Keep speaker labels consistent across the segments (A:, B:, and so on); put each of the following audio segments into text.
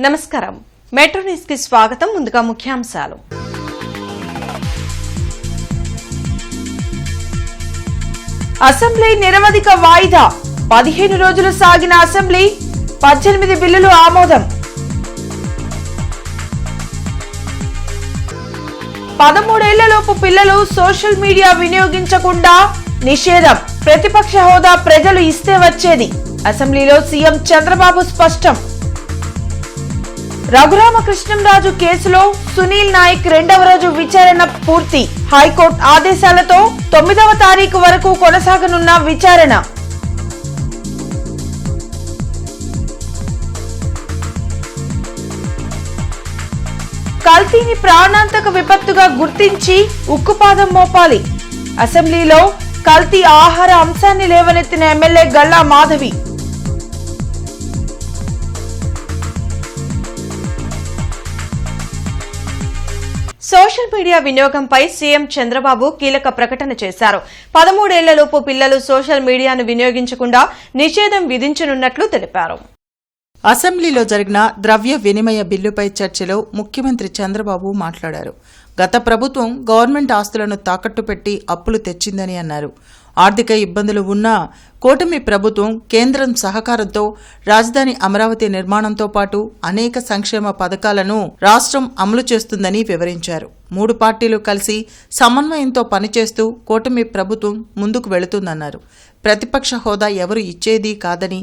A: నమస్కారం. Metro news కి స్వాగతం. ముందుగా ముఖ్యాంశాలు. అసెంబ్లీ నిరవధిక వాయిదా. 15 రోజులు సాగిన అసెంబ్లీ 18 బిల్లులు ఆమోదం. 13 ఏళ్లలోపు పిల్లలు సోషల్ మీడియా వినియోగించకుండా నిషేధం. ప్రతిపక్ష హోదా ప్రజలు ఇస్తే వచ్చేది. అసెంబ్లీలో సీఎం చంద్రబాబు స్పష్టం. రఘురామకృష్ణంరాజు కేసులో సునీల్ నాయక్ 2వ రోజు విచారణ పూర్తి. హైకోర్టు ఆదేశాలతో 9వ తారీఖు వరకు కొనసాగనున్న విచారణ. కల్తీని ప్రాణాంతక విపత్తుగా గుర్తించి ఉక్కుపాదం మోపాలి. అసెంబ్లీలో కల్తీ ఆహార అంశాన్ని లేవనెత్తిన MLA Galla Madhavi. Social media వినియోగంపై సీఎం చంద్రబాబు కీలక ప్రకటన చేశారు. 13 ఏళ్లలోపు పిల్లలు సోషల్ మీడియాను వినియోగించకుండా నిషేధం విధించనున్నట్లు తెలిపారు.
B: అసెంబ్లీలో జరిగిన ద్రవ్య వినిమయ బిల్లుపై చర్చలో ముఖ్యమంత్రి చంద్రబాబు మాట్లాడారు. గత ప్రభుత్వం గవర్నమెంట్ ఆస్తులను తాకట్టు పెట్టి అప్పులు తెచ్చిందని అన్నారు. ఆర్థిక ఇబ్బందులు ఉన్నా కూటమి ప్రభుత్వం కేంద్రం సహకారంతో రాజధాని అమరావతి నిర్మాణంతో పాటు అనేక సంక్షేమ పథకాలను రాష్ట్రం అమలు చేస్తుందని వివరించారు. 3 పార్టీలు కలిసి సమన్వయంతో పనిచేస్తూ కూటమి ప్రభుత్వం ముందుకు వెళుతుందన్నారు. ప్రతిపక్ష హోదా ఎవరు ఇచ్చేది కాదని,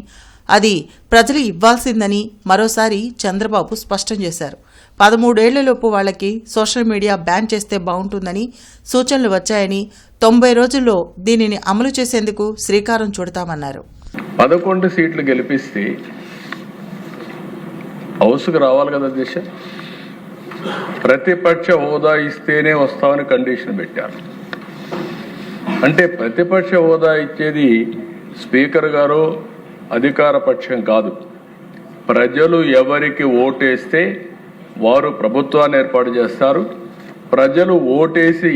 B: అది ప్రజలు ఇవ్వాల్సిందని మరోసారి చంద్రబాబు స్పష్టం చేశారు. 13 ఏళ్లలోపు వాళ్లకి సోషల్ మీడియా బ్యాన్ చేస్తే బాగుంటుందని సూచనలు వచ్చాయని, 90 రోజుల్లో దీనిని అమలు చేసేందుకు శ్రీకారం చుడతామన్నారు.
C: 11 సీట్లు గెలిపిస్తే హౌస్కు రావాలి కదా అధ్యక్ష. ప్రతిపక్ష హోదా ఇస్తేనే వస్తామని కండిషన్ పెట్టారు. అంటే ప్రతిపక్ష హోదా ఇచ్చేది స్పీకర్ గారు అధికార పక్షం కాదు. ప్రజలు ఎవరికి ఓటేస్తే వారు ప్రభుత్వాన్ని ఏర్పాటు చేస్తారు. ప్రజలు ఓటేసి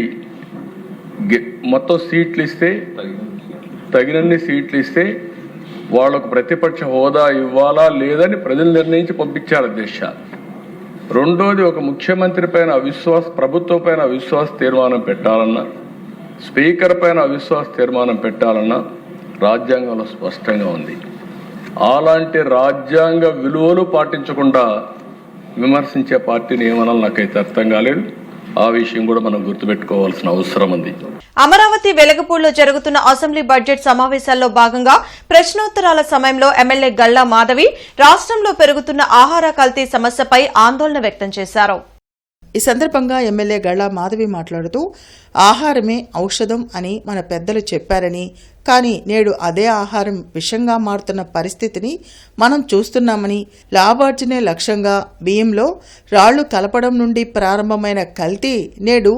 C: మొత్తం సీట్లు ఇస్తే, తగినన్ని సీట్లు ఇస్తే వాళ్లకు ప్రతిపక్ష హోదా ఇవ్వాలా లేదని ప్రజలు నిర్ణయించి పంపించారు అధ్యక్ష. రెండోది, ఒక ముఖ్యమంత్రి పైన అవిశ్వాస, ప్రభుత్వం పైన అవిశ్వాస తీర్మానం పెట్టాలన్నా, స్పీకర్ పైన అవిశ్వాస తీర్మానం పెట్టాలన్నా రాజ్యాంగంలో స్పష్టంగా ఉంది. అలాంటి రాజ్యాంగ విలువలు పాటించకుండా విమర్శించే పార్టీని ఏమనాలి నాకైతే అర్థం కాలేదు. ఆ విషయం కూడా మనం గుర్తుపెట్టుకోవాల్సిన అవసరం ఉంది.
A: అమరావతి వెలగపూడిలో జరుగుతున్న అసెంబ్లీ బడ్జెట్ సమావేశాల్లో భాగంగా ప్రశ్నోత్తరాల సమయంలో ఎమ్మెల్యే గల్లా మాధవి రాష్ట్రంలో పెరుగుతున్న ఆహార కల్తీ సమస్యపై ఆందోళన వ్యక్తం చేశారు.
B: ఈ సందర్భంగా ఎమ్మెల్యే గల్లా మాధవి మాట్లాడుతూ, ఆహారమే ఔషధం అని మన పెద్దలు చెప్పారని, కానీ నేడు అదే ఆహారం విషంగా మారుతున్న పరిస్థితిని మనం చూస్తున్నామని, లాభార్జనే లక్ష్యంగా బియ్యంలో రాళ్లు కలపడం నుండి ప్రారంభమైన కల్తీ నేడు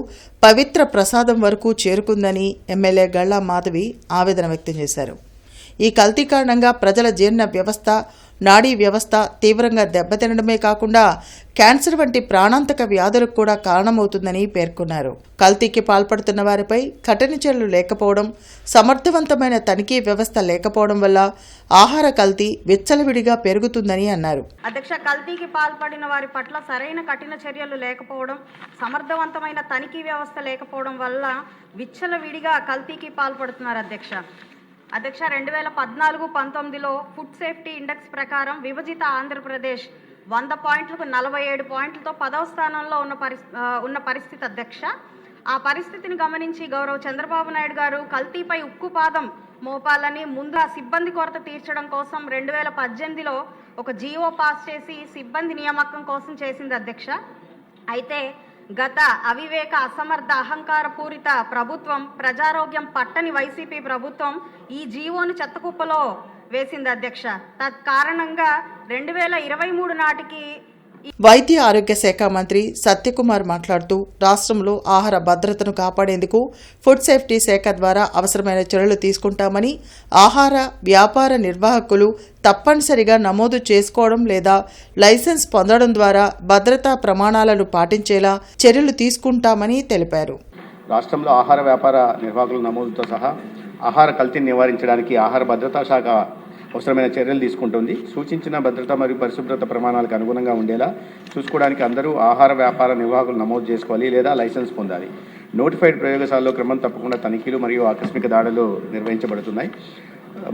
B: పవిత్ర ప్రసాదం వరకు చేరుకుందని ఎమ్మెల్యే గల్లా మాధవి ఆవేదన వ్యక్తం చేశారు. ఈ కల్తీ కారణంగా ప్రజల జీర్ణ వ్యవస్థ, నాడీ వ్యవస్థ తీవ్రంగా దెబ్బతినడమే కాకుండా క్యాన్సర్ వంటి ప్రాణాంతక వ్యాధులకు కూడా కారణమవుతుందని పేర్కొన్నారు. కల్తీకి పాల్పడుతున్న వారిపై కఠిన చర్యలు లేకపోవడం, సమర్థవంతమైన తనిఖీ వ్యవస్థ లేకపోవడం వల్ల ఆహార కల్తీ విచ్చలవిడిగా పెరుగుతుందని అన్నారు.
D: అధ్యక్ష, కల్తీకి పాల్పడిన వారి పట్ల సరైన కఠిన చర్యలు లేకపోవడం, సమర్థవంతమైన తనిఖీ వ్యవస్థ లేకపోవడం వల్ల విచ్చలవిడిగా కల్తీకి పాల్పడుతున్నారు అధ్యక్ష. 2014-19లో ఫుడ్ సేఫ్టీ ఇండెక్స్ ప్రకారం విభజిత ఆంధ్రప్రదేశ్ 100 పాయింట్లకు 47 పాయింట్లతో 10వ స్థానంలో ఉన్న పరిస్థితి అధ్యక్ష. ఆ పరిస్థితిని గమనించి గౌరవ చంద్రబాబు నాయుడు గారు కల్తీపై ఉక్కుపాదం మోపాలని, ముందు సిబ్బంది కొరత తీర్చడం కోసం 2018లో ఒక జీవో పాస్ చేసి సిబ్బంది నియామకం కోసం చేసింది అధ్యక్ష. అయితే గత అవివేక, అసమర్థ, అహంకార పూరిత ప్రభుత్వం, ప్రజారోగ్యం పట్టని వైసీపీ ప్రభుత్వం ఈ జీవోను చెత్తకుప్పలో వేసింది అధ్యక్ష. తత్కారణంగా 2023 నాటికి
B: వైద్య ఆరోగ్య శాఖ మంత్రి సత్యకుమార్ మాట్లాడుతూ, రాష్ట్రంలో ఆహార భద్రతను కాపాడేందుకు ఫుడ్ సేఫ్టీ శాఖ ద్వారా అవసరమైన చర్యలు తీసుకుంటామని, ఆహార వ్యాపార నిర్వాహకులు తప్పనిసరిగా నమోదు చేసుకోవడం లేదా లైసెన్స్ పొందడం ద్వారా భద్రతా ప్రమాణాలను పాటించేలా చర్యలు తీసుకుంటామని తెలిపారు.
E: రాష్ట్రంలో ఆహార వ్యాపార నిర్వాహకుల నమోదుతో సహా ఆహార కల్తీని నివారించడానికి ఆహార భద్రతా శాఖ అవసరమైన చర్యలు తీసుకుంటుంది. సూచించిన భద్రత మరియు పరిశుభ్రత ప్రమాణాలకు అనుగుణంగా ఉండేలా చూసుకోవడానికి అందరూ ఆహార వ్యాపార నిర్వాహకులు నమోదు చేసుకోవాలి లేదా లైసెన్స్ పొందాలి. నోటిఫైడ్ ప్రయోగశాలలో క్రమం తప్పకుండా తనిఖీలు మరియు ఆకస్మిక దాడులు నిర్వహించబడుతున్నాయి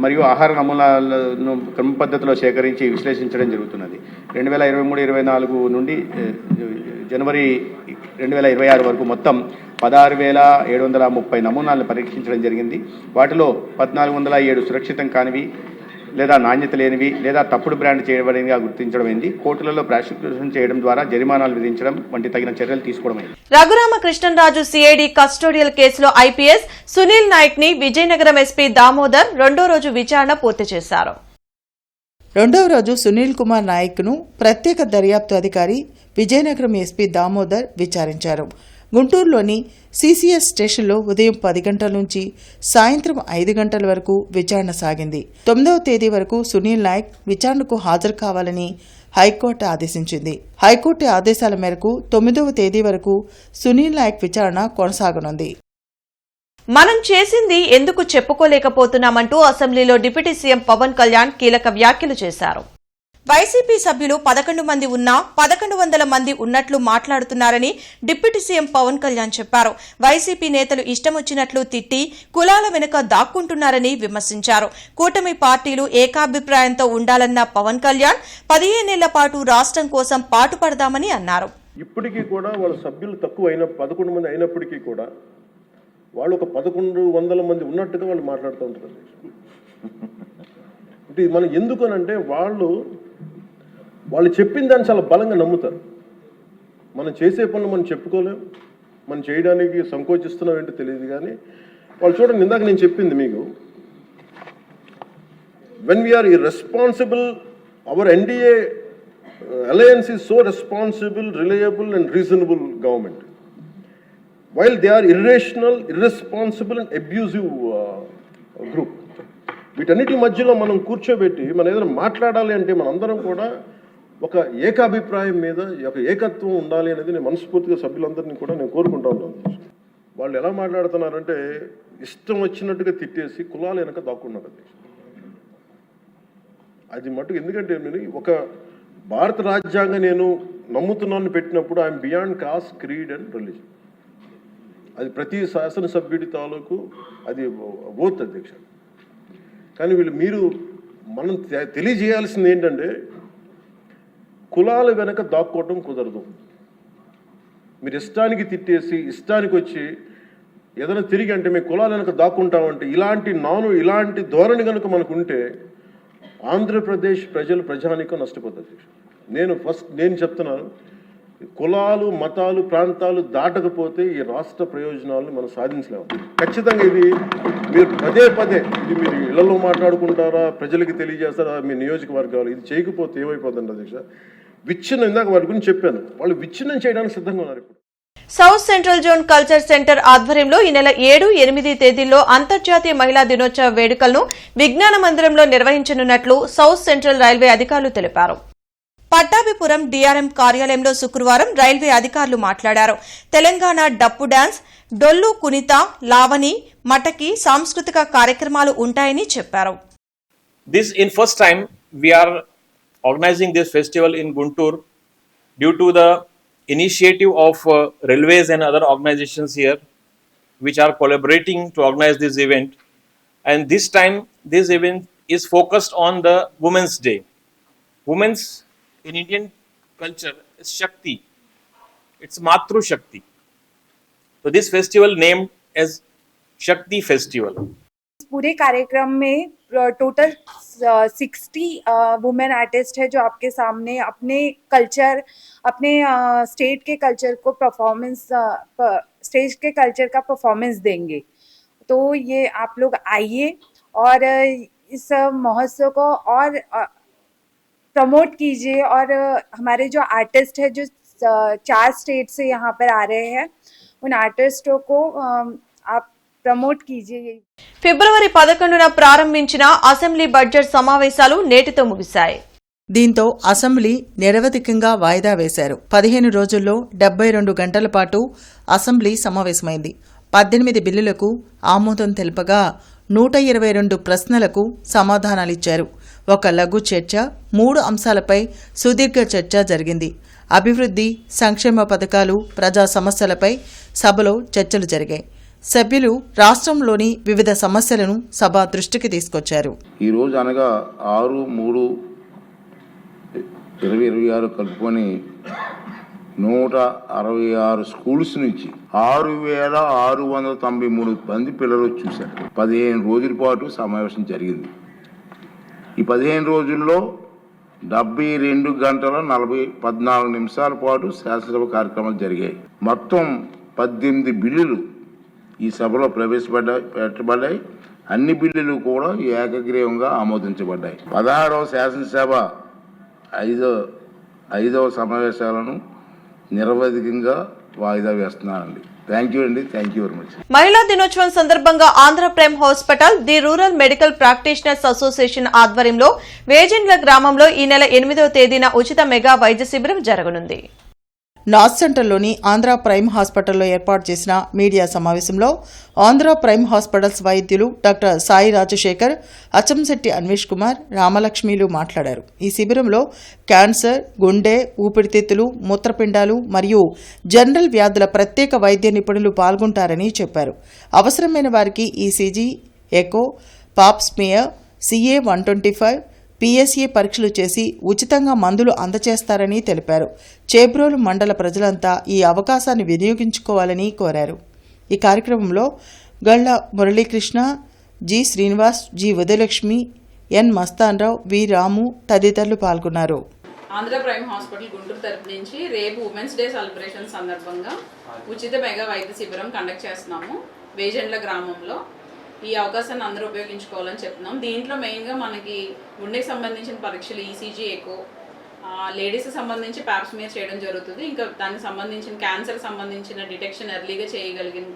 E: మరియు ఆహార నమూనాలను క్రమ పద్ధతిలో సేకరించి విశ్లేషించడం జరుగుతున్నది. 2023-24 నుండి జనవరి 2026 వరకు మొత్తం 16,730 నమూనాలను పరీక్షించడం జరిగింది. వాటిలో 1,407 సురక్షితం కానివి లేదా నాణ్యత లేనివి లేదా తప్పుడు బ్రాండ్ చేయబడినవిగా గుర్తించడమైంది. కోర్టులలో ప్రాసిక్యూషన్ చేయడం ద్వారా జరిమానాలు విధించడం వంటి తగిన చర్యలు తీసుకోవడమైంది.
A: రఘురామకృష్ణరాజు సిఐడి కస్టోడియల్ కేసులో ఐపీఎస్ సునీల్ నాయక్ ని విజయనగరం ఎస్పీ దామోదర్ రెండో రోజు విచారణ పూర్తి చేశారు.
B: రెండవ రోజు సునీల్ కుమార్ నాయక్ను ప్రత్యేక దర్యాప్తు అధికారి విజయనగరం ఎస్పీ దామోదర్ విచారించారు. గుంటూరులోని సీసీఎస్ స్టేషన్లో ఉదయం 10 గంటల నుంచి సాయంత్రం 5 గంటల వరకు విచారణ సాగింది. 9వ తేదీ వరకు సునీల్ నాయక్ విచారణకు హాజరు కావాలని హైకోర్టు ఆదేశించింది. హైకోర్టు ఆదేశాల మేరకు 9వ తేదీ వరకు సునీల్ నాయక్ విచారణ కొనసాగనుంది.
A: మనం చేసింది ఎందుకు చెప్పుకోలేకపోతున్నామంటూ అసెంబ్లీలో డిప్యూటీ సీఎం పవన్ కళ్యాణ్ కీలక వ్యాఖ్యలు చేశారు. వైసీపీ సభ్యులు 11 మంది ఉన్నా 1100 మంది ఉన్నట్లు మాట్లాడుతున్నారని డిప్యూటీ సీఎం పవన్ కళ్యాణ్ చెప్పారు. వైసీపీ నేతలు ఇష్టమొచ్చినట్లు తిట్టి కులాల వెనుక దాక్కుంటున్నారని విమర్శించారు. కూటమి పార్టీలు ఏకాభిప్రాయంతో ఉండాలన్న పవన్ కళ్యాణ్ 15 ఏళ్ల పాటు రాష్ట్రం కోసం పాటుపడదామని అన్నారు.
F: ఇప్పటికీ కూడా వాళ్ళ సభ్యులు తక్కువ 11 మంది అయినప్పటికీ కూడా వాళ్ళు ఒక 1100 మంది ఉన్నట్టుగా వాళ్ళు మాట్లాడుతూ ఉంటారు. అంటే మనం ఎందుకనంటే వాళ్ళు చెప్పిన దాన్ని చాలా బలంగా నమ్ముతారు. మనం చేసే పనులు మనం చెప్పుకోలేం, మనం చేయడానికి సంకోచిస్తున్నాం ఏంటో తెలియదు. కానీ వాళ్ళు చూడండి, ఇందాక నేను చెప్పింది మీకు, when we are irresponsible, our NDA alliance is so responsible, reliable and reasonable government, while they are irrational, irresponsible and abusive group. వీటన్నిటి మధ్యలో మనం కూర్చోబెట్టి మనం ఏదైనా మాట్లాడాలి అంటే మనందరం కూడా ఒక ఏకాభిప్రాయం మీద ఒక ఏకత్వం ఉండాలి అనేది నేను మనస్ఫూర్తిగా సభ్యులందరినీ కూడా నేను కోరుకుంటా ఉన్నాను. వాళ్ళు ఎలా మాట్లాడుతున్నారంటే ఇష్టం వచ్చినట్టుగా తిట్టేసి కులాలు వెనక దాక్కున్నారు. అది మటుకు ఎందుకంటే నేను ఒక భారత రాజ్యాంగం నేను నమ్ముతున్నాను పెట్టినప్పుడు I'm beyond cost, creed and religion. అది ప్రతి శాసనసభ్యుడి తాలూకు అది ఓత్ అధ్యక్ష. కానీ మనం తెలియజేయాల్సింది ఏంటంటే కులాల వెనక దాక్కోవటం కుదరదు. మీరు ఇష్టానికి తిట్టేసి ఇష్టానికి వచ్చి ఏదైనా తిరిగి అంటే మేము కులాల వెనక దాక్కుంటామంటే ఇలాంటి ధోరణి కనుక మనకుంటే ఆంధ్రప్రదేశ్ ప్రజానీకం నష్టపోతుంది. నేను చెప్తున్నాను, కులాలు, మతాలు, ప్రాంతాలు దాటకపోతే ఈ రాష్ట్ర ప్రయోజనాలను మనం సాధించలేము. ఖచ్చితంగా ఇది మీరు పదే ఇది మీరు ఇళ్లలో మాట్లాడుకుంటారా, ప్రజలకి తెలియజేస్తారా, మీ నియోజకవర్గాలు ఇది చేయకపోతే ఏమైపోతుంది అధ్యక్ష? విచ్ఛిన్నం, ఇందాక వాటి గురించి చెప్పాను, వాళ్ళు విచ్ఛిన్నం చేయడానికి సిద్ధంగా ఉన్నారు. ఇప్పుడు
A: south central zone culture centre ఆధ్వర్యంలో ఈ నెల 7, 8 తేదీల్లో అంతర్జాతీయ మహిళా దినోత్సవ వేడుకలను విజ్ఞాన మందిరంలో నిర్వహించనున్నట్లు సౌత్ సెంట్రల్ రైల్వే అధికారులు తెలిపారు. పట్టాభిపురం డీఆర్ఎం కార్యాలయంలో శుక్రవారం రైల్వే అధికారులు మాట్లాడారు. తెలంగాణ డప్పు డాన్స్, డొల్లు కునిత, లావణి, మటకి సాంస్కృతిక కార్యక్రమాలు ఉంటాయని చెప్పారు.
G: This in first time we are organizing this festival in Guntur due to the initiative of railways and other organizations here which are collaborating to organize this event, and this time this event is focused on the Women's Day. Women's in Indian culture is Shakti. It's Matru Shakti. So this festival named as Shakti Festival.
H: पूरे कार्यक्रम में total 60 women artist है जो आपके सामने अपने culture, अपने state के कल्चर को स्टेज के कल्चर का परफॉर्मेंस देंगे. तो ये आप लोग आइए और इस महोत्सव को और प्रमोट कीजिए, और हमारे जो आर्टिस्ट है जो 4 स्टेट से यहाँ पर आ रहे हैं उन आर्टिस्टों को आप ప్రమోట్ కీజియే.
A: ఫిబ్రవరి 11న ప్రారంభించిన అసెంబ్లీ బడ్జెట్ సమావేశాలు నేటితో ముగిశాయి.
B: దీంతో అసెంబ్లీ నిరవధికంగా వాయిదా వేశారు. 15 రోజుల్లో 72 గంటల పాటు అసెంబ్లీ సమావేశమైంది. 18 బిల్లులకు ఆమోదం తెలుపగా 122 ప్రశ్నలకు సమాధానాలిచ్చారు. ఒక లఘు చర్చ, 3 అంశాలపై సుదీర్ఘ చర్చ జరిగింది. అభివృద్ధి, సంక్షేమ పథకాలు, ప్రజా సమస్యలపై సభలో చర్చలు జరిగాయి. సభ్యులు రాష్ట్రంలోని వివిధ సమస్యలను సభ దృష్టికి తీసుకొచ్చారు.
I: ఈ రోజు అనగా 6/3/2026 కలుపుకొని 166 స్కూల్స్ నుంచి 6,693 మంది పిల్లలు చూశారు. 15 రోజుల పాటు సమావేశం జరిగింది. ఈ 15 రోజుల్లో 72 గంటల 14 నిమిషాల పాటు శాసనసభ కార్యక్రమాలు జరిగాయి. మొత్తం 18 బిల్లులు ఈ సభలో పెట్టబడ్డాయి. అన్ని బిల్లులు కూడా ఏకగ్రీవంగా ఆమోదించబడ్డాయి. 16వ శాసనసభ 5వ సమావేశాలను నిరవధికంగా వాయిదా వేస్తున్నానండి. థ్యాంక్ యూ అండి. Thank you very much.
A: మహిళా దినోత్సవం సందర్భంగా Andhra prime hospital, the rural medical practitioners association ఆధ్వర్యంలో వేజెండ్ల గ్రామంలో ఈ నెల 8వ తేదీన ఉచిత మెగా వైద్య శిబిరం జరగనుంది.
B: నార్త్ సెంటర్లోని ఆంధ్ర ప్రైమ్ హాస్పిటల్లో ఏర్పాటు చేసిన మీడియా సమావేశంలో ఆంధ్ర ప్రైమ్ హాస్పిటల్స్ వైద్యులు డాక్టర్ సాయి రాజశేఖర్, అచ్చంశెట్టి అన్వేష్ కుమార్, రామలక్ష్మిలు మాట్లాడారు. ఈ శిబిరంలో క్యాన్సర్, గుండె, ఊపిరితిత్తులు, మూత్రపిండాలు మరియు జనరల్ వ్యాధుల ప్రత్యేక వైద్య నిపుణులు పాల్గొంటారని చెప్పారు. అవసరమైన వారికి ECG, echo, pap smear, CA 125, PSA పరీక్షలు చేసి ఉచితంగా మందులు అందజేస్తారని తెలిపారు. చేబ్రోలు మండల ప్రజలంతా ఈ అవకాశాన్ని వినియోగించుకోవాలని కోరారు. ఈ కార్యక్రమంలో గళ్ల మురళీకృష్ణ, జి శ్రీనివాస్, జి ఉదయలక్ష్మి, ఎన్ మస్తాన్రావు, వి రాము తదితరులు పాల్గొన్నారు.
J: ఆంధ్ర ప్రైమ్ హాస్పిటల్ గుంటూరు తరపు నుంచి రేపు ఉమెన్స్ డే సెలబ్రేషన్ సందర్భంగా ఉచిత మెగా వైద్య శిబిరం కండక్ట్ చేస్తున్నాము వేజెండ్ల గ్రామంలో. ఈ అవకాశాన్ని అందరూ ఉపయోగించుకోవాలని చెప్తున్నాం. దీంట్లో మెయిన్గా మనకి గుండెకి సంబంధించిన పరీక్షలు, ఈసీజీ, ఎకో, లేడీస్కి సంబంధించి ప్యాప్ స్మియర్ చేయడం జరుగుతుంది. ఇంకా దానికి సంబంధించిన క్యాన్సర్కి సంబంధించిన డిటెక్షన్ ఎర్లీగా చేయగలిగిన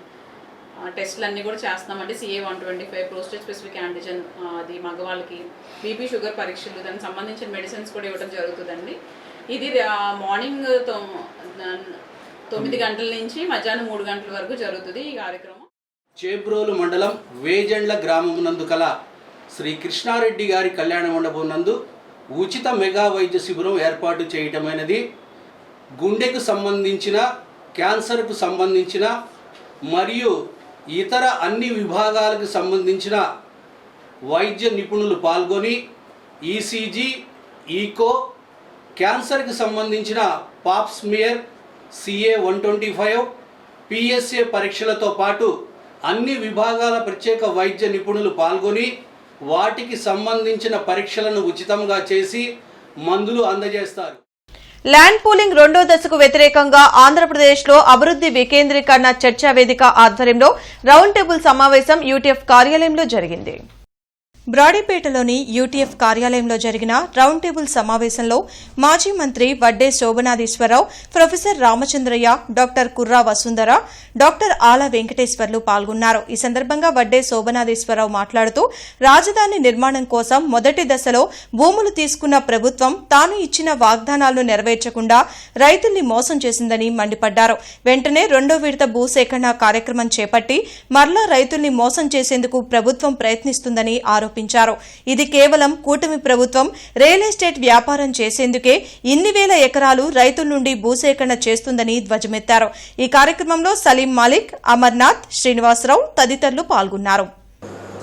J: టెస్టులు అన్నీ కూడా చేస్తున్నామండి. CA 125, ప్రోస్టేట్ స్పెసిఫిక్ యాంటిజెన్, అది మగవాళ్ళకి, బీపీ, షుగర్ పరీక్షలు, దానికి సంబంధించిన మెడిసిన్స్ కూడా ఇవ్వడం జరుగుతుందండి. ఇది మార్నింగ్ 9 గంటల నుంచి మధ్యాహ్నం 3 గంటల వరకు జరుగుతుంది ఈ కార్యక్రమం.
K: చేబ్రోలు మండలం వేజెండ్ల గ్రామం నందు కల శ్రీ కృష్ణారెడ్డి గారి కళ్యాణ మండపం నందు ఉచిత మెగా వైద్య శిబిరం ఏర్పాటు చేయటమైనది. గుండెకు సంబంధించిన, క్యాన్సర్కు సంబంధించిన మరియు ఇతర అన్ని విభాగాలకు సంబంధించిన వైద్య నిపుణులు పాల్గొని ఈసీజీ, ఈకో, క్యాన్సర్కి సంబంధించిన పాప్ స్మియర్, CA 125, PSA పరీక్షలతో పాటు అన్ని విభాగాల ప్రత్యేక వైద్య నిపుణులు పాల్గొని వాటికి సంబంధించిన పరీక్షలను ఉచితంగా చేసి మందులు అందజేస్తారు.
A: ల్యాండ్ పూలింగ్ 2వ దశకు వ్యతిరేకంగా ఆంధ్రప్రదేశ్లో అభివృద్ధి వికేంద్రీకరణ చర్చా వేదిక ఆధ్వర్యంలో రౌండ్ టేబుల్ సమావేశం UTF కార్యాలయంలో జరిగింది. బ్రాడీపేటలోని UTF కార్యాలయంలో జరిగిన రౌండ్ టేబుల్ సమావేశంలో మాజీ మంత్రి వడ్డే శోభనాధీశ్వరరావు, ప్రొఫెసర్ రామచంద్రయ్య, డాక్టర్ కుర్రా వసుంధర, డాక్టర్ ఆల వెంకటేశ్వర్లు పాల్గొన్నారు. ఈ సందర్భంగా వడ్డే శోభనాధీశ్వరరావు మాట్లాడుతూ రాజధాని నిర్మాణం కోసం మొదటి దశలో భూములు తీసుకున్న ప్రభుత్వం తాను ఇచ్చిన వాగ్దానాలను నెరవేర్చకుండా రైతుల్ని మోసం చేసిందని మండిపడ్డారు. వెంటనే 2వ విడత భూసేకరణ కార్యక్రమం చేపట్టి మరలా రైతుల్ని మోసం చేసేందుకు ప్రభుత్వం ప్రయత్నిస్తుందని ఆరోపించారు. ఇది కేవలం కూటమి ప్రభుత్వం రియల్ ఎస్టేట్ వ్యాపారం చేసేందుకే ఇన్ని వేల ఎకరాలు రైతుల నుండి భూసేకరణ చేస్తుందని ధ్వజమెత్తారు. ఈ కార్యక్రమంలో సలీం మాలిక్, అమర్నాథ్, శ్రీనివాసరావు తదితరులు పాల్గొన్నారు.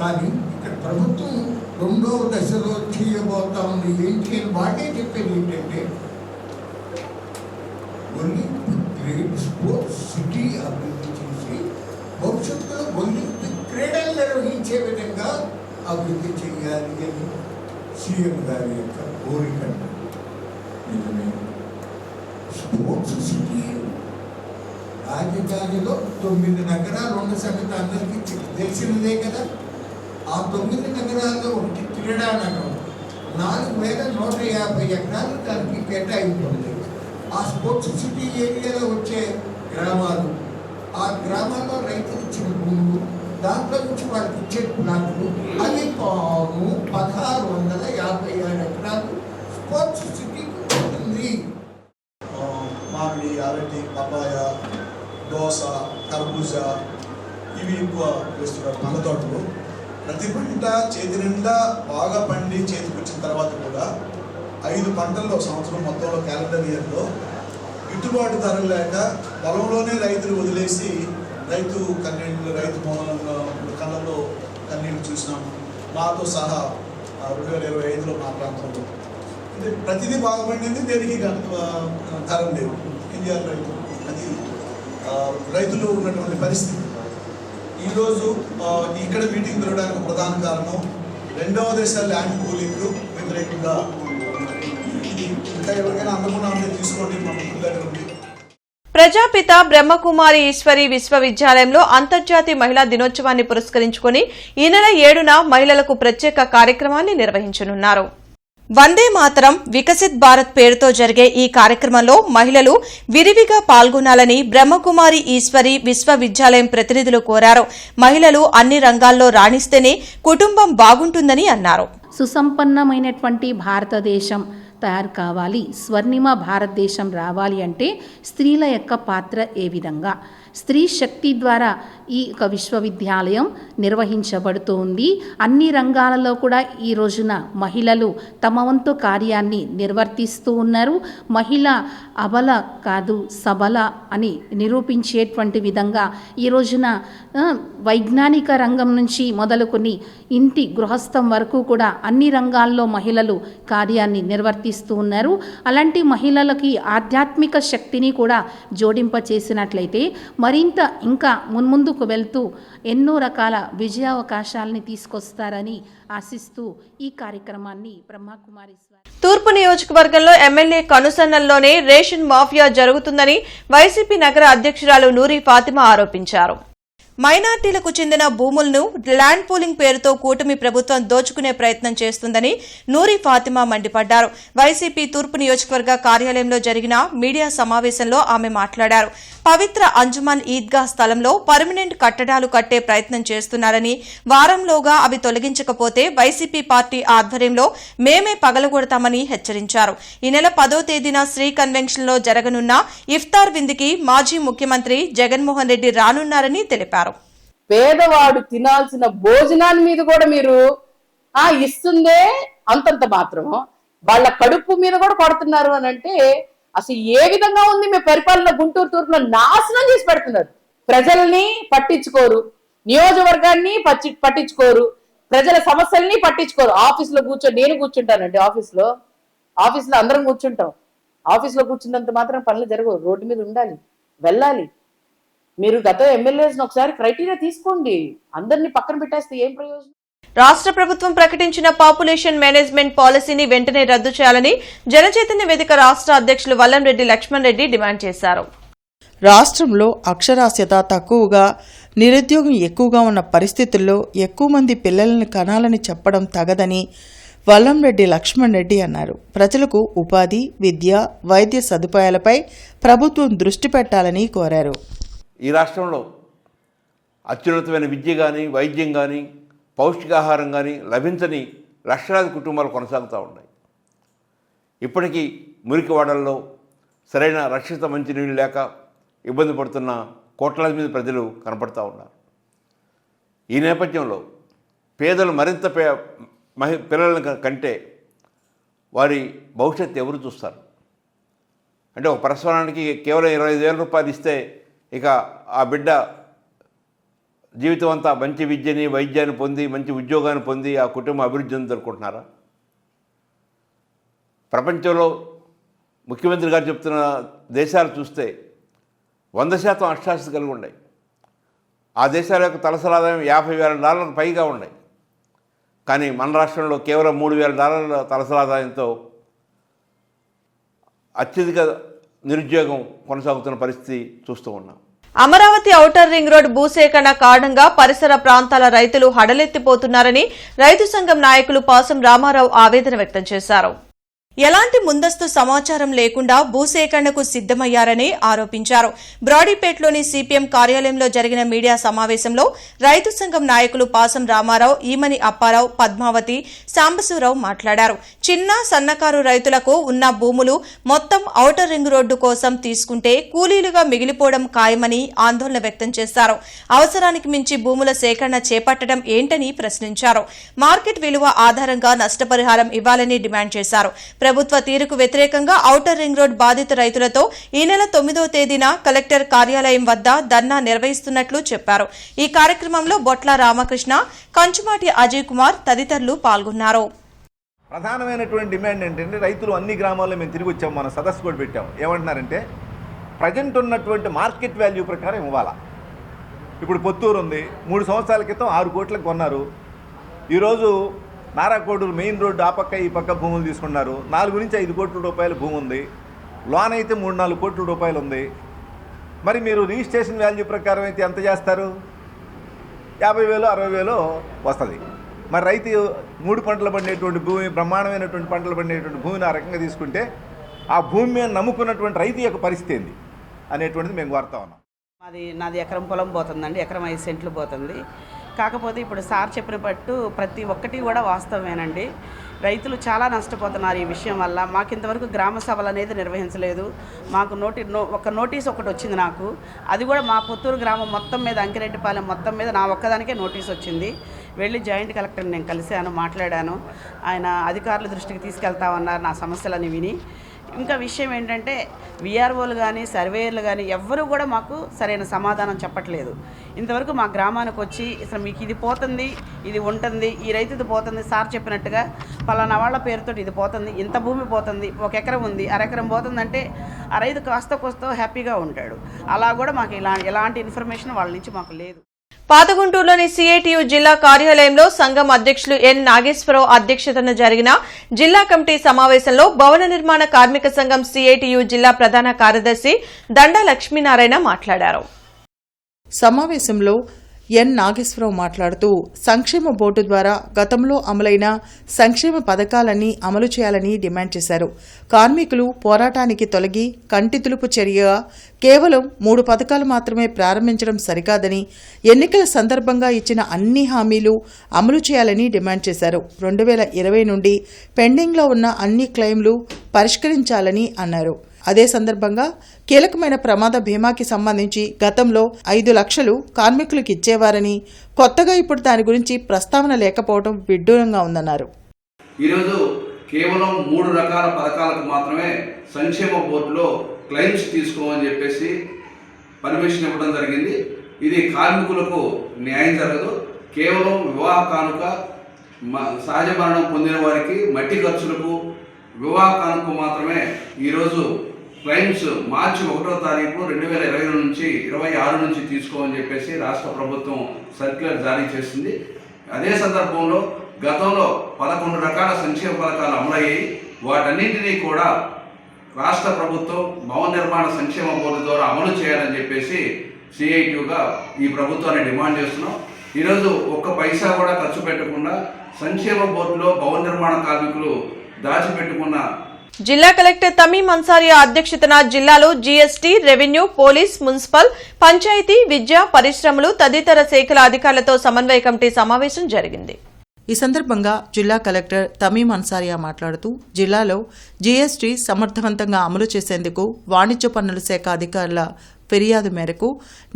L: కానీ ఇక్కడ ప్రభుత్వం 2వ దశలో చేయబోతా ఉంది. ఏంటి వాటే చెప్పేది ఏంటంటే గ్రేట్ స్పోర్ట్స్ సిటీ అభివృద్ధి చేసి భవిష్యత్తులో ఒలింపిక్ క్రీడలు నిర్వహించే విధంగా అభివృద్ధి చేయాలి అని సీఎం గారి యొక్క కోరిక. నిజమే, స్పోర్ట్స్ సిటీ రాజధానిలో 9 నగరాలు ఉన్న సంగతి అందరికీ తెలిసినదే కదా. ఆ 9 నగరాల్లో ఒకటి క్రీడా నగరం. 4,150 ఎకరాలు దానికి కేటాయింపుంది. ఆ స్పోర్ట్స్ సిటీ ఏరియాలో వచ్చే గ్రామాలు, ఆ గ్రామాల్లో రైతులు ఇచ్చిన భూములు, దాంట్లో నుంచి వాళ్ళకి ఇచ్చే ప్లాట్లు, అవి 1,657 ఎకరాలు స్పోర్ట్స్ సిటీకి ఉంటుంది.
M: మామిడి, అరటి, పపాయ, దోస, కర్బూజా ఇవి ఎక్కువ వేస్తున్నారు పండ్ల తోటలు. ప్రతి పంట చేతి నిండా బాగా పండి చేతికి వచ్చిన తర్వాత కూడా 5 పంటల్లో సంవత్సరం మొత్తంలో క్యాలెండర్ ఇయర్లో గిట్టుబాటు ధరలు లేక పొలంలోనే రైతులు వదిలేసి రైతు కళ్ళల్లో కన్నీళ్ళు చూసినాం, మాతో సహా 2025లో మా ప్రాంతంలో. అంటే ప్రతిదీ బాగా పండింది, దేనికి ధరలు లేవు. ఏం చేయాలి రైతు? అది రైతులు ఉన్నటువంటి పరిస్థితి. ఈరోజు ఇక్కడ మీటింగ్ జరగడానికి ప్రధాన కారణం 2వ దశ ల్యాండ్ పూలింగ్ వ్యతిరేకంగా. ఇది ఇంకా ఎవరికైనా అందకుండా ఉంటే తీసుకోండి, మన దగ్గర ఉంది.
A: ప్రజాపిత బ్రహ్మకుమారి ఈశ్వరి విశ్వవిద్యాలయంలో అంతర్జాతీయ మహిళా దినోత్సవాన్ని పురస్కరించుకుని ఈ నెల 7న మహిళలకు ప్రత్యేక కార్యక్రమాన్ని నిర్వహించనున్నారు. వందే మాతరం వికసిత్ భారత్ పేరుతో జరిగే ఈ కార్యక్రమంలో మహిళలు విరివిగా పాల్గొనాలని బ్రహ్మకుమారి ఈశ్వరి విశ్వవిద్యాలయం ప్రతినిధులు కోరారు. మహిళలు అన్ని రంగాల్లో రాణిస్తేనే కుటుంబం బాగుంటుందని అన్నారు.
N: సుసంపన్నమైనటువంటి భారతదేశం తయారు కావాలి, స్వర్ణిమ భారతదేశం రావాలి అంటే స్త్రీల యొక్క పాత్ర ఏ విధంగా, స్త్రీ శక్తి ద్వారా ఈ ఒక విశ్వవిద్యాలయం నిర్వహించబడుతోంది. అన్ని రంగాలలో కూడా ఈ రోజున మహిళలు తమ వంతు కార్యాన్ని నిర్వర్తిస్తూ ఉన్నారు. మహిళ అబల కాదు సబల అని నిరూపించేటువంటి విధంగా ఈ రోజున వైజ్ఞానిక రంగం నుంచి మొదలుకొని ఇంటి గృహస్థం వరకు కూడా అన్ని రంగాల్లో మహిళలు కార్యాన్ని నిర్వర్తిస్తూ ఉన్నారు. అలాంటి మహిళలకి ఆధ్యాత్మిక శక్తిని కూడా జోడింపచేసినట్లయితే మరింత ఇంకా మున్ముందుకు వెళ్తూ ఎన్నో రకాల విజయావకాశాలని తీసుకొస్తారని ఆశిస్తూ ఈ కార్యక్రమాన్ని బ్రహ్మకుమారి
A: తూర్పు నియోజకవర్గంలో ఎమ్మెల్యే కనుసన్నల్లోనే రేషన్ మాఫియా జరుగుతుందని వైసీపీ నగర అధ్యక్షురాలు నూరి ఫాతిమా ఆరోపించారు. మైనార్టీలకు చెందిన భూములను ల్యాండ్ పూలింగ్ పేరుతో కూటమి ప్రభుత్వం దోచుకునే ప్రయత్నం చేస్తుందని నూరి ఫాతిమా మండిపడ్డారు. వైసీపీ తూర్పు నియోజకవర్గ కార్యాలయంలో జరిగిన మీడియా సమావేశంలో ఆమె మాట్లాడారు. పవిత్ర అంజుమన్ ఈద్గా స్థలంలో పర్మనెంట్ కట్టడాలు కట్టే ప్రయత్నం చేస్తున్నారని, వారంలోగా అవి తొలగించకపోతే వైసీపీ పార్టీ ఆధ్వర్యంలో మేమే పగలగొడతామని హెచ్చరించారు. ఈ నెల 10వ తేదీన శ్రీ కన్వెన్షన్లో జరగనున్న ఇఫ్తార్ విందుకి మాజీ ముఖ్యమంత్రి జగన్మోహన్ రెడ్డి రానున్నారని తెలిపారు.
O: పేదవాడు తినాల్సిన భోజనాన్ని మీద కూడా మీరు ఇస్తుందే అంతంత మాత్రం, వాళ్ళ కడుపు మీద కూడా కొడుతున్నారు అని అంటే అసలు ఏ విధంగా ఉంది? మీ పరిపాలన గుంటూరు తూర్పులో నాశనం చేసి పెడుతున్నారు. ప్రజల్ని పట్టించుకోరు, నియోజకవర్గాన్ని పట్టించుకోరు, ప్రజల సమస్యల్ని పట్టించుకోరు. ఆఫీసులో నేను కూర్చుంటానండి, ఆఫీసులో అందరం కూర్చుంటాం. ఆఫీసులో కూర్చున్నంత మాత్రం పనులు జరగవు, రోడ్డు మీద ఉండాలి, వెళ్ళాలి. మీరు గత ఎమ్మెల్యేస్ ఒకసారి క్రైటీరియా తీసుకోండి, అందరినీ పక్కన పెట్టేస్తే ఏం ప్రయోజనం?
A: రాష్ట్ర ప్రభుత్వం ప్రకటించిన పాపులేషన్ మేనేజ్మెంట్ పాలసీని వెంటనే రద్దు చేయాలని జనచైతన్య వేదిక రాష్ట్ర అధ్యక్షులు వల్లంరెడ్డి లక్ష్మణ్ రెడ్డి డిమాండ్ చేశారు.
B: రాష్ట్రంలో అక్షరాస్యత తక్కువగా, నిరుద్యోగం ఎక్కువగా ఉన్న పరిస్థితుల్లో ఎక్కువ మంది పిల్లలను కనాలని చెప్పడం తగదని వల్లంరెడ్డి లక్ష్మణ్ రెడ్డి అన్నారు. ప్రజలకు ఉపాధి, విద్య, వైద్య సదుపాయాలపై ప్రభుత్వం దృష్టి పెట్టాలని కోరారు.
P: ఈ రాష్ట్రంలో అత్యున్నతమైన విద్య కానీ, వైద్యం కానీ, పౌష్టికాహారం కానీ లభించని లక్షలాది కుటుంబాలు కొనసాగుతూ ఉన్నాయి. ఇప్పటికీ మురికివాడల్లో సరైన రక్షిత మంచినీళ్ళు లేక ఇబ్బంది పడుతున్న కోట్లాది మంది ప్రజలు కనపడుతూ ఉన్నారు. ఈ నేపథ్యంలో పేదలు మరింత పిల్లల కంటే వారి భవిష్యత్తు ఎవరు చూస్తారు? అంటే ఒక ప్రసవానికి కేవలం 25,000 రూపాయలు ఇస్తే ఇక ఆ బిడ్డ జీవితం అంతా మంచి విద్యని, వైద్యాన్ని పొంది, మంచి ఉద్యోగాన్ని పొంది ఆ కుటుంబం అభివృద్ధి చెందుతున్నారా? ప్రపంచంలో ముఖ్యమంత్రి గారు చెప్తున్న దేశాలు చూస్తే 100% అక్షరాస్యత కలిగి ఉన్నాయి. ఆ దేశాల యొక్క తలసరి ఆదాయం $50,000 పైగా ఉన్నాయి. కానీ మన రాష్ట్రంలో కేవలం $3,000 తలసరి ఆదాయంతో అత్యధిక నిరుద్యోగం కొనసాగుతున్న పరిస్థితి చూస్తూ ఉన్నాం.
A: అమరావతి ఔటర్ రింగ్ రోడ్ భూసేకరణ కారణంగా పరిసర ప్రాంతాల రైతులు హడలెత్తిపోతున్నారని రైతు సంఘం నాయకులు పాసం రామారావు ఆవేదన వ్యక్తం చేశారు. ఎలాంటి ముందస్తు సమాచారం లేకుండా భూసేకరణకు సిద్దమయ్యారని ఆరోపించారు. బ్రాడీపేటలోని సిపిఎం కార్యాలయంలో జరిగిన మీడియా సమావేశంలో రైతు సంఘం నాయకులు పాసం రామారావు, ఈమని అప్పారావు, పద్మావతి, సాంబశివరావు మాట్లాడారు. చిన్న సన్నకారు రైతులకు ఉన్న భూములు మొత్తం ఔటర్ రింగ్ రోడ్డు కోసం తీసుకుంటే కూలీలుగా మిగిలిపోవడం ఖాయమని ఆందోళన వ్యక్తం చేశారు. అవసరానికి మించి భూముల సేకరణ చేపట్టడం ఏంటని ప్రశ్నించారు. మార్కెట్ విలువ ఆధారంగా నష్టపరిహారం ఇవ్వాలని డిమాండ్ చేశారు. ప్రభుత్వ తీరుకు వ్యతిరేకంగా ఔటర్ రింగ్ రోడ్ బాధిత రైతులతో ఈ నెల 9వ తేదీన కలెక్టర్ కార్యాలయం వద్ద ధర్నా నిర్వహిస్తున్నట్లు చెప్పారు. ఈ కార్యక్రమంలో బొట్ల రామకృష్ణ, కంచుమాటి అజయ్ కుమార్ తదితరులు పాల్గొన్నారు.
Q: ప్రధానమైనటువంటి డిమాండ్ ఏంటంటే రైతులు అన్ని గ్రామాల్లో మేము తిరిగి వచ్చాము, మన సదస్సు కూడా పెట్టాము. ఏమంటున్నారంటే ప్రజెంట్ ఉన్నటువంటి మార్కెట్ వాల్యూ ప్రకారం ఇవ్వాలా. ఇప్పుడు పొత్తూరు ఉంది, 3 సంవత్సరాల క్రితం 6 కోట్లకు కొన్నారు. ఈరోజు నారాకోడూరు మెయిన్ రోడ్డు ఆ పక్క ఈ పక్క భూములు తీసుకున్నారు. 4 నుంచి 5 కోట్ల రూపాయల భూమి ఉంది. లోన్ అయితే 3-4 కోట్ల రూపాయలు ఉంది. మరి మీరు రిజిస్ట్రేషన్ వాల్యూ ప్రకారం అయితే ఎంత చేస్తారు? 50,000 60,000 వస్తుంది. మరి రైతు 3 పంటలు పండేటువంటి భూమి, బ్రహ్మాండమైనటువంటి పంటలు పండేటువంటి భూమిని ఆ రకంగా తీసుకుంటే ఆ భూమి మీద నమ్ముకున్నటువంటి రైతు యొక్క పరిస్థితి ఏంది అనేటువంటిది మేము కోరుతా ఉన్నాం.
R: నాది ఎకరం పొలం పోతుందండి, ఎకరం 5 సెంట్లు పోతుంది. కాకపోతే ఇప్పుడు సార్ చెప్పిన పట్టు ప్రతి ఒక్కటి కూడా వాస్తవమేనండి. రైతులు చాలా నష్టపోతున్నారు ఈ విషయం వల్ల. మాకు ఇంతవరకు గ్రామ సభలు అనేది నిర్వహించలేదు. మాకు ఒక నోటీస్ ఒకటి వచ్చింది నాకు. అది కూడా మా పుత్తూరు గ్రామం మొత్తం మీద, అంకిరెడ్డిపాలెం మొత్తం మీద నా ఒక్కదానికే నోటీస్ వచ్చింది. వెళ్ళి జాయింట్ కలెక్టర్ని నేను కలిశాను, మాట్లాడాను. ఆయన అధికారుల దృష్టికి తీసుకెళ్తామన్నారు నా సమస్యలని విని. ఇంకా విషయం ఏంటంటే విఆర్ఓలు కానీ సర్వేయర్లు కానీ ఎవ్వరూ కూడా మాకు సరైన సమాధానం చెప్పట్లేదు. ఇంతవరకు మా గ్రామానికి వచ్చి అసలు మీకు ఇది పోతుంది, ఇది ఉంటుంది, ఈ రైతుది పోతుంది, సార్ చెప్పినట్టుగా పలానా వాళ్ళ పేరుతో ఇది పోతుంది, ఇంత భూమి పోతుంది, 1 ఎకరం ఉంది, అరెకరం పోతుందంటే ఆ రైతు కాస్త హ్యాపీగా ఉంటాడు. అలా కూడా మాకు ఎలాంటి ఇన్ఫర్మేషన్ వాళ్ళ నుంచి మాకు లేదు.
A: పాతగుంటూరులోని సిఐటియు జిల్లా కార్యాలయంలో సంఘం అధ్యక్షులు ఎన్ నాగేశ్వరరావు అధ్యక్షతన జరిగిన జిల్లా కమిటీ సమావేశంలో భవన నిర్మాణ కార్మిక సంఘం సిఐటియు జిల్లా ప్రధాన కార్యదర్శి దండా లక్ష్మీనారాయణ మాట్లాడారు.
B: సమావేశంలో ఎన్ నాగేశ్వరరావు మాట్లాడుతూ సంక్షేమ బోర్డు ద్వారా గతంలో అమలైన సంక్షేమ పథకాలన్నీ అమలు చేయాలని డిమాండ్ చేశారు. కార్మికులు పోరాటానికి తొలగి కంటితులుపు చర్యగా కేవలం 3 పథకాలు మాత్రమే ప్రారంభించడం సరికాదని, ఎన్నికల సందర్భంగా ఇచ్చిన అన్ని హామీలు అమలు చేయాలని డిమాండ్ చేశారు. 2020 నుండి పెండింగ్లో ఉన్న అన్ని క్లెయిమ్లు పరిష్కరించాలని అన్నారు. అదే సందర్భంగా కీలకమైన ప్రమాద బీమాకి సంబంధించి గతంలో 5 లక్షలు కార్మికులకు ఇచ్చేవారని, కొత్తగా ఇప్పుడు దాని గురించి ప్రస్తావన లేకపోవడం విడ్డూరంగా ఉందన్నారు.
K: ఈరోజు కేవలం 3 రకాల పథకాలకు మాత్రమే సంక్షేమ బోర్డులో క్లెయిమ్స్ తీసుకోమని చెప్పేసి పర్మిషన్ ఇవ్వడం జరిగింది. ఇది కార్మికులకు న్యాయం జరగదు. కేవలం వివాహ కానుక, సహజ మరణం పొందిన వారికి మట్టి ఖర్చులకు వివాహ కానుక మాత్రమే ఈరోజు క్లెయిమ్స్ మార్చి 1వ తారీఖు 2020 నుంచి 26 నుంచి తీసుకోమని చెప్పేసి రాష్ట్ర ప్రభుత్వం సర్క్యులర్ జారీ చేసింది. అదే సందర్భంలో గతంలో 11 రకాల సంక్షేమ పథకాలు అమలయ్యాయి. వాటన్నింటినీ కూడా రాష్ట్ర ప్రభుత్వం భవన నిర్మాణ సంక్షేమ బోర్డు ద్వారా అమలు చేయాలని చెప్పేసి సిఐటియుగా ఈ ప్రభుత్వాన్ని డిమాండ్ చేస్తున్నాం. ఈరోజు 1 పైసా కూడా ఖర్చు పెట్టకుండా సంక్షేమ బోర్డులో భవన నిర్మాణ కార్మికులు దాచిపెట్టుకున్న
A: జిల్లా కలెక్టర్ తమీం అన్సారియా అధ్యక్షతన జిల్లాలో GST, revenue, police, municipal, panchayati, విద్య, పరిశ్రమలు తదితర శాఖల అధికారులతో సమన్వయ కమిటీ సమావేశం జరిగింది.
B: ఈ సందర్భంగా జిల్లా కలెక్టర్ తమీం అన్సారియా మాట్లాడుతూ జిల్లాలో జీఎస్టీ సమర్థవంతంగా అమలు చేసేందుకు వాణిజ్య పన్నుల శాఖ అధికారుల ఫిర్యాదు మేరకు,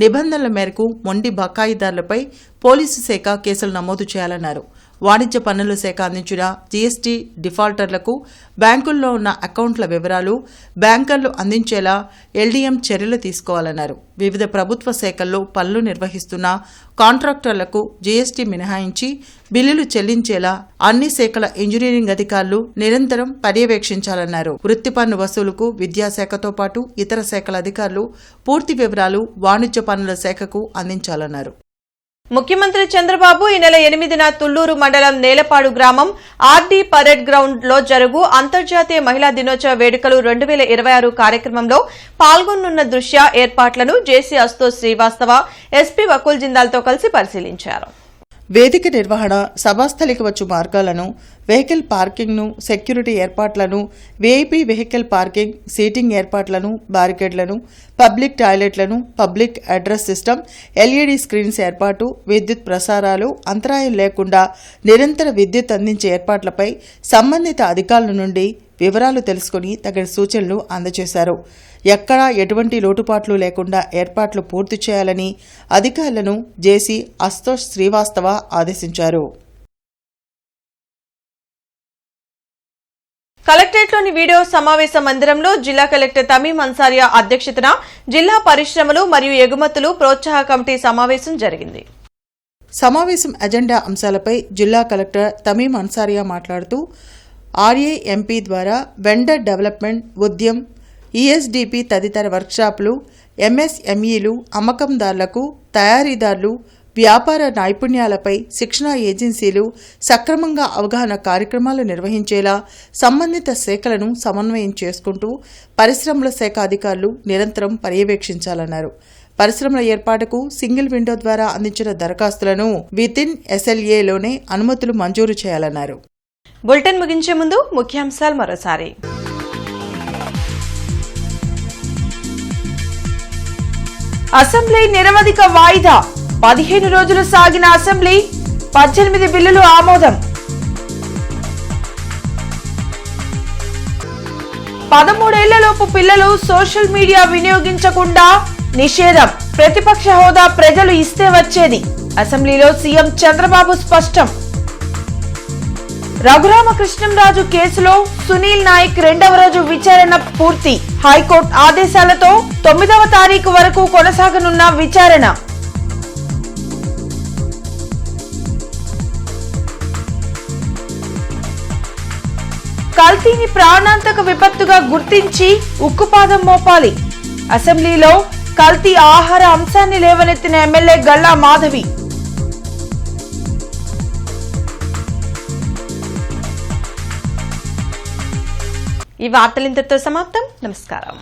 B: నిబంధనల మేరకు మొండి బకాయిదారులపై పోలీసు శాఖ కేసులు నమోదు చేయాలన్నారు. వాణిజ్య పన్నుల శాఖ అందించిన జీఎస్టీ డిఫాల్టర్లకు బ్యాంకుల్లో ఉన్న అకౌంట్ల వివరాలు బ్యాంకర్లు అందించేలా ఎల్డీఎం చర్యలు తీసుకోవాలన్నారు. వివిధ ప్రభుత్వ శాఖల్లో పనులు నిర్వహిస్తున్న కాంట్రాక్టర్లకు జీఎస్టీ మినహాయించి బిల్లులు చెల్లించేలా అన్ని శాఖల ఇంజనీరింగ్ అధికారులు నిరంతరం పర్యవేక్షించాలన్నారు. వృత్తి పన్ను వసూలుకు విద్యాశాఖతో పాటు ఇతర శాఖల అధికారులు పూర్తి వివరాలు వాణిజ్య పన్నుల శాఖకు అందించాలన్నారు.
A: ముఖ్యమంత్రి చంద్రబాబు ఈ నెల 8న తుళ్లూరు మండలం నేలపాడు గ్రామం ఆర్డీ పరేడ్ గ్రౌండ్ లో జరుగు అంతర్జాతీయ మహిళా దినోత్సవ వేడుకలు 2026 కార్యక్రమంలో పాల్గొనున్న దృశ్య ఏర్పాట్లను జేసీ అస్తోష్ శ్రీవాస్తవ, ఎస్పీ వకుల్ జిందాల్తో కలిసి పరిశీలించారు.
B: వేదిక నిర్వహణ, సభాస్థలికి వచ్చు మార్గాలను, వెహికల్ పార్కింగ్ను, సెక్యూరిటీ ఏర్పాట్లను, వీఐపీ వెహికల్ పార్కింగ్, సీటింగ్ ఏర్పాట్లను, బ్యారికేడ్లను, పబ్లిక్ టాయిలెట్లను, public address system, LED screens ఏర్పాటు, విద్యుత్ ప్రసారాలు అంతరాయం లేకుండా నిరంతర విద్యుత్ అందించే ఏర్పాట్లపై సంబంధిత అధికారుల నుండి వివరాలు తెలుసుకుని తగిన సూచనలు అందజేశారు. ఎక్కడా ఎటువంటి లోటుపాట్లు లేకుండా ఏర్పాట్లు పూర్తి చేయాలని అధికారులను జేసీ అస్తోష్ శ్రీవాస్తవ ఆదేశించారు.
A: కలెక్టరేట్లోని వీడియో సమావేశ మందిరంలో జిల్లా కలెక్టర్ తమీం అన్సారియా అధ్యక్షతన జిల్లా పరిశ్రమలు మరియు ఎగుమతులు ప్రోత్సాహ కమిటీ సమావేశం జరిగింది.
B: సమావేశం ఎజెండా అంశాలపై జిల్లా కలెక్టర్ తమీం అన్సారియా మాట్లాడుతూ ఆర్ఏఎంపీ ద్వారా వెండర్ డెవలప్మెంట్, ఉద్యమ్, ఈఎస్డిపి తదితర వర్క్షాపులు, ఎంఎస్ఎంఈలు, అమ్మకందారులకు, తయారీదారులు, వ్యాపార నైపుణ్యాలపై శిక్షణా ఏజెన్సీలు సక్రమంగా అవగాహన కార్యక్రమాలు నిర్వహించేలా సంబంధిత శాఖలను సమన్వయం చేసుకుంటూ పరిశ్రమల శాఖ అధికారులు నిరంతరం పర్యవేక్షించాలన్నారు. పరిశ్రమల ఏర్పాటుకు సింగిల్ విండో ద్వారా అందించిన దరఖాస్తులను వితిన్ ఎస్ఎల్ఏలోనే అనుమతులు మంజూరు చేయాలన్నారు.
A: బులెటిన్ ముగించే ముందు ముఖ్యాంశాలు మరోసారి. అసెంబ్లీ నిరవధిక వాయిదా, 15 రోజులు సాగిన అసెంబ్లీ, 18 బిల్లులు ఆమోదం. 13 ఏళ్లలోపు పిల్లలు సోషల్ మీడియా వినియోగించకుండా నిషేధం. ప్రతిపక్ష హోదా ప్రజలు ఇస్తే వచ్చేది. అసెంబ్లీలో సీఎం చంద్రబాబు స్పష్టం. రఘురామకృష్ణంరాజు కేసులో సునీల్ నాయక్ 2వ రోజు విచారణ పూర్తి. హైకోర్టు ఆదేశాలతో 9వ తారీఖు వరకు కొనసాగనున్న విచారణ. కల్తీని ప్రాణాంతక విపత్తుగా గుర్తించి ఉక్కుపాదం మోపాలి. అసెంబ్లీలో కల్తీ ఆహార అంశాన్ని లేవనెత్తిన ఎమ్మెల్యే గల్లా మాధవి. ఈ వార్తలు ఇంతటితో సమాప్తం. నమస్కారం.